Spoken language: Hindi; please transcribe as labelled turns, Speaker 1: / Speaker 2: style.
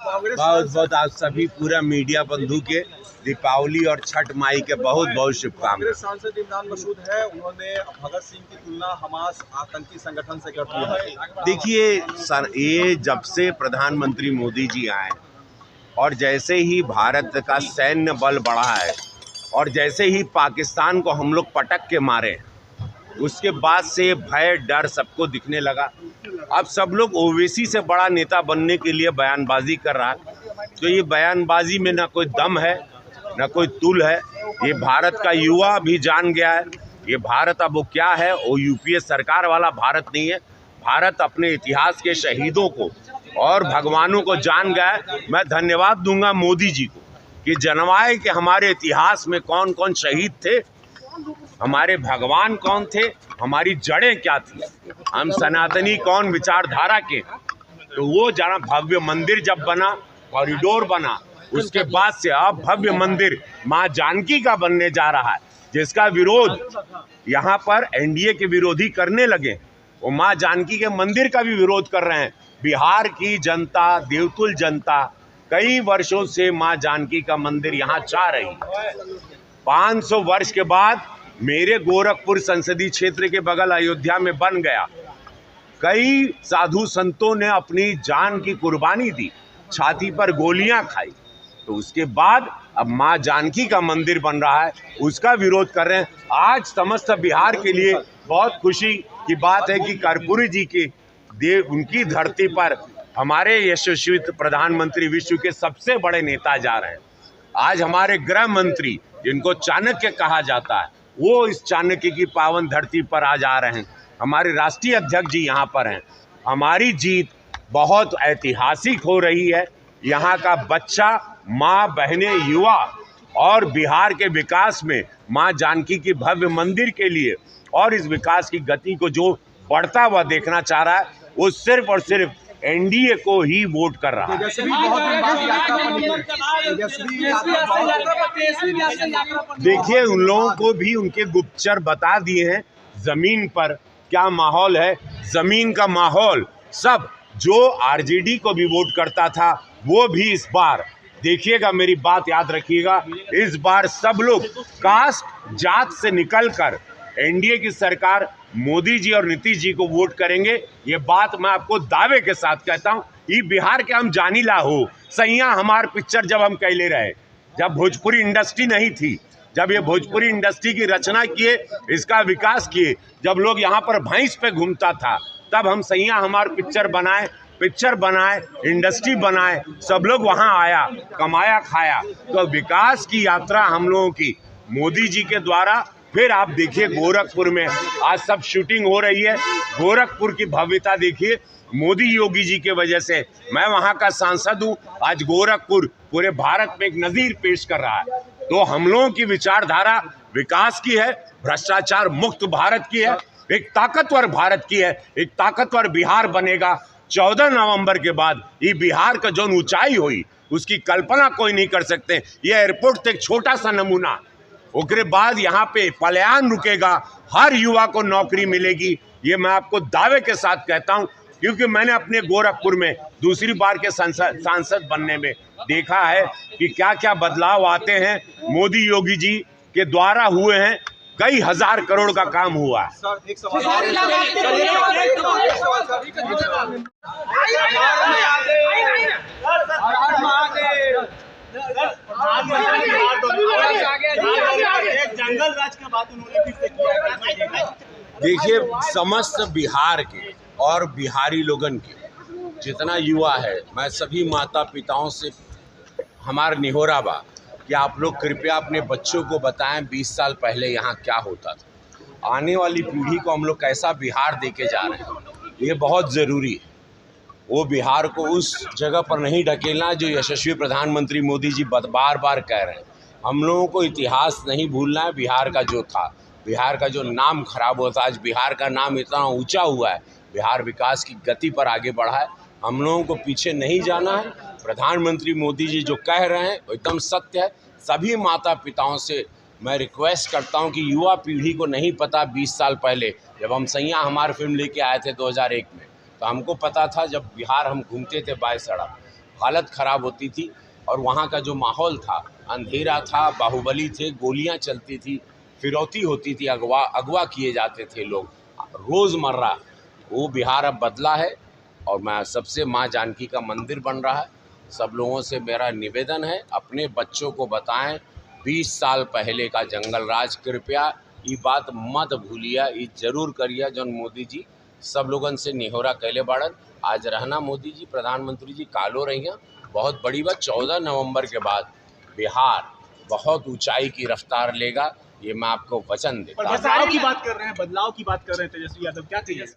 Speaker 1: बहुत बहुत आप सभी पूरा मीडिया बंधु के दीपावली और छठ माई के बहुत बहुत शुभकामनाएं।
Speaker 2: सांसद इमरान मसूद है, उन्होंने भगत सिंह की तुलना हमास आतंकी संगठन से करती है।
Speaker 1: देखिए सर, ये जब से प्रधानमंत्री मोदी जी आए और जैसे ही भारत का सैन्य बल बढ़ा है और जैसे ही पाकिस्तान को हम लोग पटक के मारे, उसके बाद से भय डर सबको दिखने लगा। अब सब लोग ओवैसी से बड़ा नेता बनने के लिए बयानबाजी कर रहा है। तो ये बयानबाजी में ना कोई दम है ना कोई तुल है। ये भारत का युवा भी जान गया है ये भारत अब वो क्या है। वो यूपीए सरकार वाला भारत नहीं है। भारत अपने इतिहास के शहीदों को और भगवानों को जान गया है। मैं धन्यवाद दूंगा मोदी जी को कि जनवाए कि हमारे इतिहास में कौन कौन शहीद थे, हमारे भगवान कौन थे, हमारी जड़ें क्या थी, हम सनातनी कौन विचारधारा के। तो वो जहाँ भव्य मंदिर जब बना, कॉरिडोर बना, उसके बाद से अब भव्य मंदिर माँ जानकी का बनने जा रहा है, जिसका विरोध यहाँ पर एनडीए के विरोधी करने लगे। वो माँ जानकी के मंदिर का भी विरोध कर रहे हैं। बिहार की जनता, देवतुल जनता कई वर्षों से माँ जानकी का मंदिर यहाँ चाह रही है। 500 वर्ष के बाद मेरे गोरखपुर संसदीय क्षेत्र के बगल अयोध्या में बन गया। कई साधु संतों ने अपनी जान की कुर्बानी दी, छाती पर गोलियां खाई। तो उसके बाद अब माँ जानकी का मंदिर बन रहा है, उसका विरोध कर रहे हैं। आज समस्त बिहार के लिए बहुत खुशी की बात है कि कर्पूरी जी के उनकी धरती पर हमारे यशस्वी प्रधानमंत्री, विश्व के सबसे बड़े नेता जा रहे हैं। आज हमारे गृह मंत्री, जिनको चाणक्य कहा जाता है, वो इस चाणक्य की पावन धरती पर आज आ रहे हैं। हमारे राष्ट्रीय अध्यक्ष जी यहाँ पर हैं। हमारी जीत बहुत ऐतिहासिक हो रही है। यहाँ का बच्चा, माँ, बहनें, युवा और बिहार के विकास में माँ जानकी की भव्य मंदिर के लिए और इस विकास की गति को जो बढ़ता हुआ देखना चाह रहा है, वो सिर्फ और सिर्फ एनडीए को ही वोट कर रहा है। देखिए, उन लोगों को भी उनके गुप्तचर बता दिए हैं जमीन पर क्या माहौल है। जमीन का माहौल सब जो आरजेडी को भी वोट करता था वो भी इस बार, देखिएगा, मेरी बात याद रखिएगा, इस बार सब लोग कास्ट जात से निकलकर एनडीए की सरकार, मोदी जी और नीतीश जी को वोट करेंगे। ये बात मैं आपको दावे के साथ कहता हूँ। ये बिहार के हम जानीला हो सैया हमार पिक्चर जब हम कैले रहे, जब भोजपुरी इंडस्ट्री नहीं थी, जब ये भोजपुरी इंडस्ट्री की रचना किए, इसका विकास किए, जब लोग यहाँ पर भैंस पे घूमता था, तब हम सैया हमार पिक्चर बनाए, इंडस्ट्री बनाए, सब लोग वहाँ आया, कमाया खाया। तो विकास की यात्रा हम लोगों की मोदी जी के द्वारा। फिर आप देखिए गोरखपुर में आज सब शूटिंग हो रही है। गोरखपुर की भव्यता देखिए, मोदी योगी जी के वजह से। मैं वहाँ का सांसद हूँ। आज गोरखपुर पूरे भारत में एक नज़ीर पेश कर रहा है। तो हम लोगों की विचारधारा विकास की है, भ्रष्टाचार मुक्त भारत की है, एक ताकतवर भारत की है। एक ताकतवर बिहार बनेगा। 14 नवंबर के बाद ये बिहार का जो ऊंचाई हुई, उसकी कल्पना कोई नहीं कर सकते। ये एयरपोर्ट तो एक छोटा सा नमूना, उसके बाद यहाँ पे पलायन रुकेगा, हर युवा को नौकरी मिलेगी। ये मैं आपको दावे के साथ कहता हूँ, क्योंकि मैंने अपने गोरखपुर में दूसरी बार के सांसद बनने में देखा है कि क्या क्या बदलाव आते हैं। मोदी योगी जी के द्वारा हुए हैं, कई हजार करोड़ का काम हुआ है।
Speaker 2: जंगल राज का बात उन्होंने फिर से किया।
Speaker 1: देखिए, समस्त बिहार के और बिहारी लोगन के जितना युवा है, मैं सभी माता पिताओं से हमारा निहोरा बा कि आप लोग कृपया अपने बच्चों को बताएं 20 साल पहले यहाँ क्या होता था। आने वाली पीढ़ी को हम लोग कैसा बिहार देके जा रहे हैं, ये बहुत ज़रूरी है। वो बिहार को उस जगह पर नहीं ढकेलना जो यशस्वी प्रधानमंत्री मोदी जी बार बार कह रहे हैं। हम लोगों को इतिहास नहीं भूलना है। बिहार का जो था, बिहार का जो नाम खराब हुआ था, आज बिहार का नाम इतना ऊंचा हुआ है, बिहार विकास की गति पर आगे बढ़ा है। हम लोगों को पीछे नहीं जाना है। प्रधानमंत्री मोदी जी जो कह रहे हैं वो एकदम सत्य है। सभी माता पिताओं से मैं रिक्वेस्ट करता हूं कि युवा पीढ़ी को नहीं पता 20 साल पहले जब हम सैया हमार फिल्म लेके आए थे 2001 में, तो हमको पता था जब बिहार हम घूमते थे बाय सड़क, हालत ख़राब होती थी और वहाँ का जो माहौल था, अंधेरा था, बाहुबली थे, गोलियाँ चलती थी, फिरौती होती थी, अगवा किए जाते थे लोग रोज़मर्रा। वो बिहार अब बदला है और मैं सबसे माँ जानकी का मंदिर बन रहा है। सब लोगों से मेरा निवेदन है, अपने बच्चों को बताएं 20 साल पहले का जंगल राज, कृपया ये बात मत भूलिया, ये जरूर करिए जौन मोदी जी सब लोगन से निहोरा कैले बाड़न। आज रहना मोदी जी प्रधानमंत्री जी कालो रही बहुत बड़ी बात। 14 नवंबर के बाद बिहार बहुत ऊंचाई की रफ्तार लेगा, ये मैं आपको वचन देता हूं।
Speaker 3: बदलाव की बात कर रहे हैं, बदलाव की बात कर रहे हैं तेजस्वी यादव, क्या चाहिए?